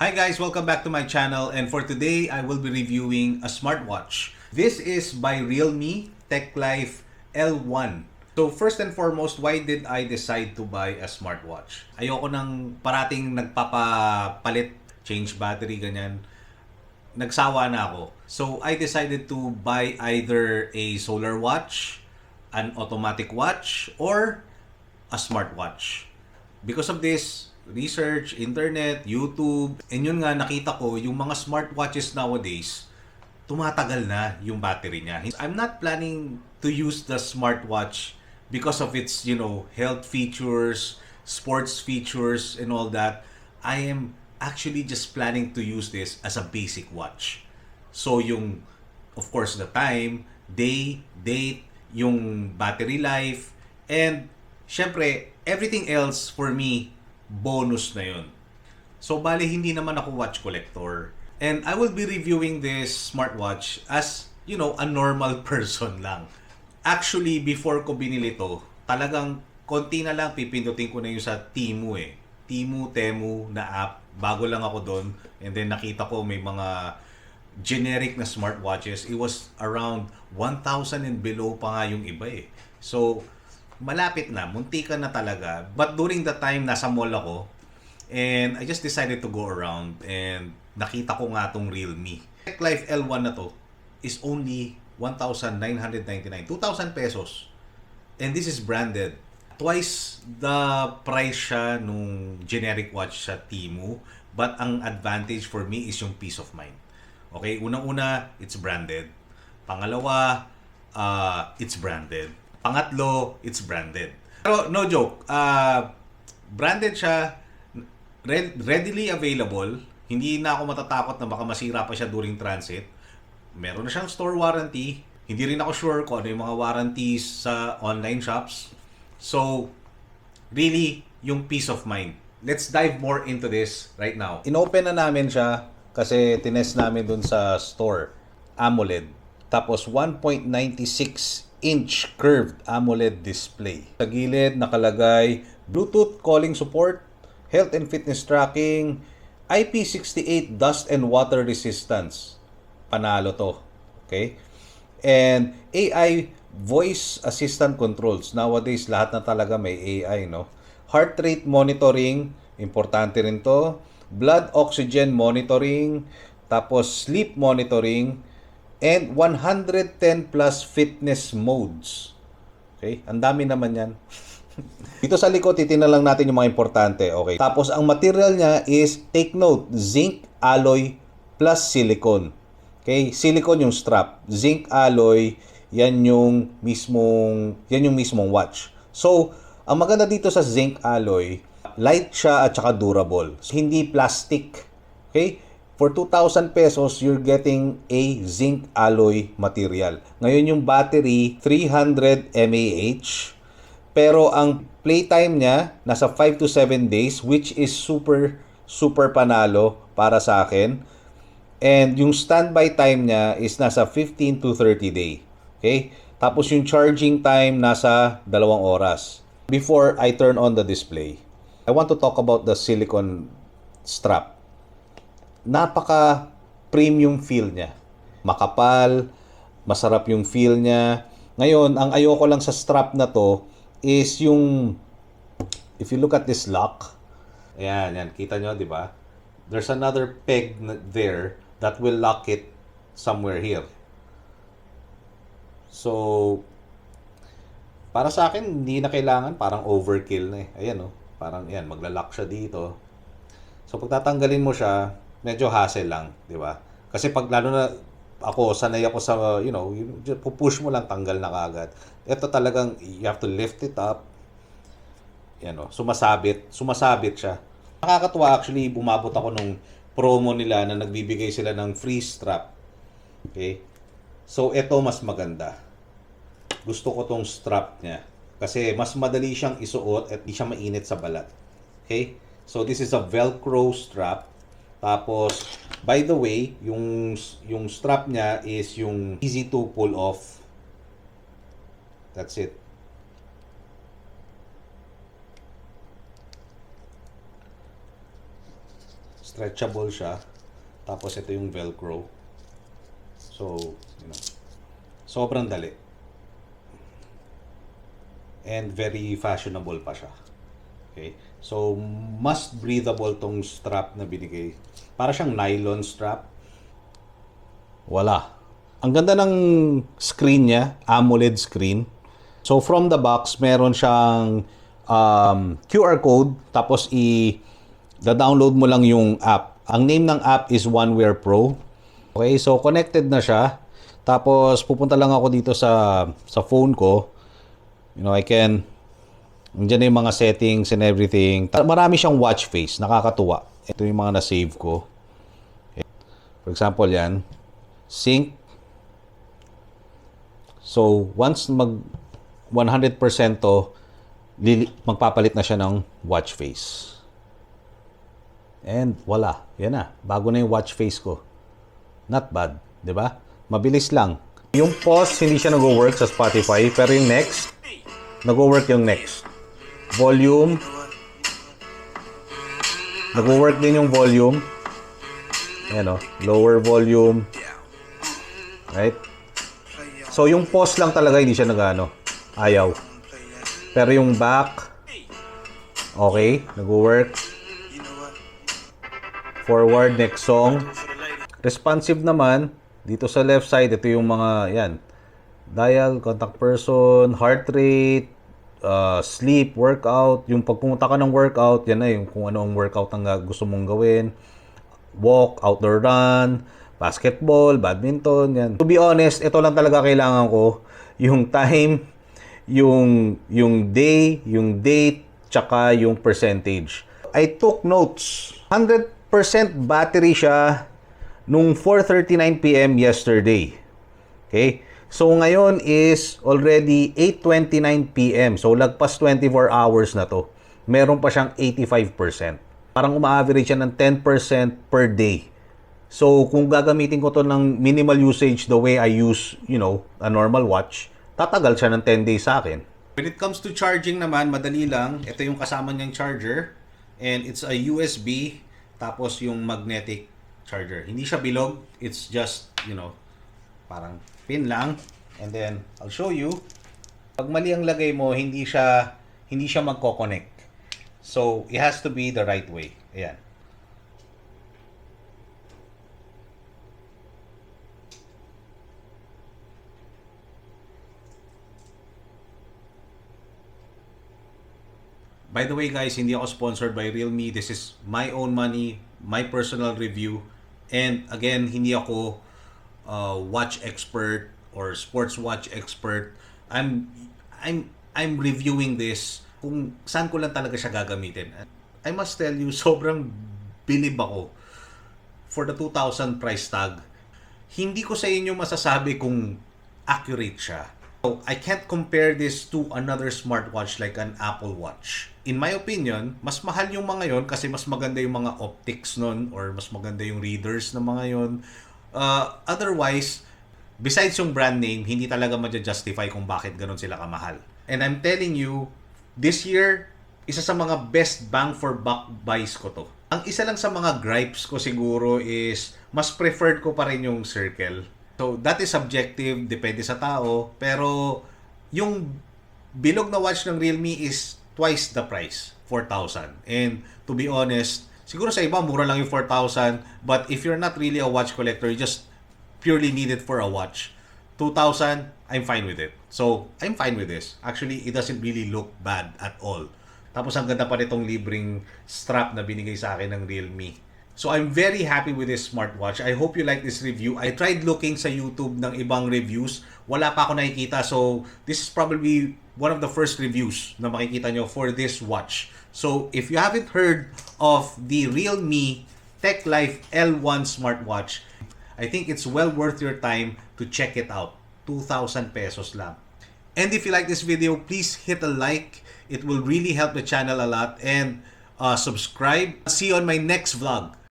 Hi guys, welcome back to my channel, and for today I will be reviewing a smartwatch. This is by Realme TechLife L1. So first and foremost, why did I decide to buy a smartwatch? Ayoko nang parating nagpapapalit, change battery, ganyan. Nagsawa na ako. So I decided to buy either a solar watch, an automatic watch, or a smartwatch. Because of this, research, internet, YouTube, and yun nga nakita ko, yung mga smartwatches nowadays, tumatagal na yung battery niya. I'm not planning to use the smartwatch because of its, health features, sports features, and all that. I am actually just planning to use this as a basic watch. So yung, of course, the time, day, date, yung battery life, and syempre, everything else for me, bonus na yun. So, bali, hindi naman ako watch collector. And I will be reviewing this smartwatch as, a normal person lang. Actually, before ko binili to, talagang konti na lang pipindutin ko na yung sa Temu eh. Temu na app. Bago lang ako doon. And then nakita ko may mga generic na smartwatches. It was around 1,000 and below pa nga yung iba eh. So, malapit na, muntikan na talaga. But during the time, nasa mall ako, and I just decided to go around, and nakita ko nga tong Realme. TechLife L1 na to is only 1,999, 2,000 pesos. And this is branded. Twice the price siya nung generic watch sa Temu, but ang advantage for me is yung peace of mind. Okay, unang-una, it's branded. Pangalawa, it's branded. Pangatlo, it's branded. Pero no joke, branded siya, readily available. Hindi na ako matatakot na baka masira pa siya during transit. Meron na siyang store warranty. Hindi rin ako sure kung ano yung mga warranties sa online shops. So, really, yung peace of mind. Let's dive more into this right now. Inopen na namin siya kasi tinest namin dun sa store. AMOLED. Tapos 1.96-inch curved AMOLED display. Sa gilid nakalagay Bluetooth calling support, health and fitness tracking, IP68 dust and water resistance. Panalo to. Okay? And AI voice assistant controls. Nowadays, lahat na talaga may AI, no? Heart rate monitoring, importante rin to. Blood oxygen monitoring, tapos sleep monitoring, and 110 plus fitness modes. Okay? Ang dami naman yan. Dito sa likod, titingnan lang natin yung mga importante. Okay. Tapos, ang material niya is, take note, zinc alloy plus silicone. Okay? Silicone yung strap. Zinc alloy, yan yung mismong watch. So, ang maganda dito sa zinc alloy, light siya at saka durable. So, hindi plastic. Okay? For 2,000 pesos, you're getting a zinc alloy material. Ngayon yung battery, 300 mAh. Pero ang playtime niya, nasa 5 to 7 days, which is super panalo para sa akin. And yung standby time niya is nasa 15 to 30 day. Okay? Tapos yung charging time nasa 2 oras. Before I turn on the display, I want to talk about the silicone strap. Napaka premium feel niya. Makapal, masarap yung feel niya. Ngayon, ang ayoko lang sa strap na to is yung, if you look at this lock, yan, kita nyo, di ba? There's another peg there that will lock it somewhere here. So, para sa akin, hindi na kailangan, parang overkill na eh. Ayan, oh, parang yan, magla-lock siya dito. So, pag tatanggalin mo siya, medyo hassle lang, di ba? Kasi pag lalo na ako, sanay ako sa, pupush mo lang, tanggal na kagad. Ito talagang, you have to lift it up. Yan, oh, sumasabit siya. Nakakatuwa actually, bumabot ako nung promo nila na nagbibigay sila ng free strap. Okay? So, ito mas maganda. Gusto ko tong strap niya. Kasi mas madali siyang isuot at di siya mainit sa balat. Okay? So, this is a Velcro strap. Tapos, by the way, yung strap niya is yung easy to pull off. That's it. Stretchable siya. Tapos ito yung Velcro. So, sobrang dali. And very fashionable pa siya. Okay? So, mas breathable tong strap na binigay. Para siyang nylon strap. Wala. Ang ganda ng screen niya, AMOLED screen. So, from the box, meron siyang QR code. Tapos, da-download mo lang yung app. Ang name ng app is OneWear Pro. Okay, so connected na siya. Tapos, pupunta lang ako dito sa phone ko. I can... Nandiyan na yung mga settings and everything. Marami siyang watch face. Nakakatuwa. Ito yung mga na-save ko. For example, yan. Sync. So, once 100% to, magpapalit na siya ng watch face. And wala. Yan na. Bago na yung watch face ko. Not bad. 'Di ba? Mabilis lang. Yung pause, hindi siya nag-work sa Spotify. Pero yung next, nag-work yung next. Volume. Nag-work din yung volume. Ayan o. Lower volume. Right? So, yung pause lang talaga, hindi siya ayaw. Pero yung back, okay. Nag-work. Forward, next song. Responsive naman. Dito sa left side, ito yung mga, yan. Dial, contact person, heart rate, sleep, workout. Yung pag pumunta ka ng workout, yan na yung kung ano ang workout ang gusto mong gawin. Walk, outdoor run, basketball, badminton, yan. To be honest, ito lang talaga kailangan ko. Yung time, yung day, yung date, tsaka yung percentage. I took notes. 100% battery siya nung 4:39 PM yesterday. Okay? So, ngayon is already 8:29 PM. So, lagpas 24 hours na to. Meron pa siyang 85%. Parang uma-average siya ng 10% per day. So, kung gagamitin ko to ng minimal usage the way I use, a normal watch, tatagal siya ng 10 days sa akin. When it comes to charging naman, madali lang. Ito yung kasama niyang charger. And it's a USB, tapos yung magnetic charger. Hindi siya bilog. It's just, parang pin lang. And then, I'll show you. Pag mali ang lagay mo, hindi siya magko-connect. So, it has to be the right way. Ayan. By the way guys, hindi ako sponsored by Realme. This is my own money, my personal review. And again, hindi ako watch expert or sports watch expert. I'm reviewing this kung saan ko lang talaga siya gagamitin. I must tell you, sobrang bilib ako for the 2,000 price tag. Hindi ko sa inyo masasabi kung accurate siya. So, I can't compare this to another smartwatch like an Apple Watch. In my opinion, mas mahal yung mga yon kasi mas maganda yung mga optics nun or mas maganda yung readers ng mga yon. Otherwise, besides yung brand name, hindi talaga ma-justify kung bakit ganun sila kamahal. And I'm telling you, this year, isa sa mga best bang for buck buys ko to. Ang isa lang sa mga gripes ko siguro is mas preferred ko pa rin yung Circle. So, that is subjective, depende sa tao. Pero, yung bilog na watch ng Realme is twice the price, 4,000. And, to be honest, siguro sa iba, mura lang yung 4,000. But if you're not really a watch collector, you just purely need it for a watch, 2,000, I'm fine with it. So, I'm fine with this. Actually, it doesn't really look bad at all. Tapos, ang ganda pa nitong libreng strap na binigay sa akin ng Realme. So, I'm very happy with this smartwatch. I hope you like this review. I tried looking sa YouTube ng ibang reviews. Wala pa ako nakikita. So, this is probably one of the first reviews na makikita nyo for this watch. So, if you haven't heard of the Realme TechLife L1 smartwatch, I think it's well worth your time to check it out. 2,000 pesos lang. And if you like this video, please hit a like. It will really help the channel a lot. And subscribe. See you on my next vlog.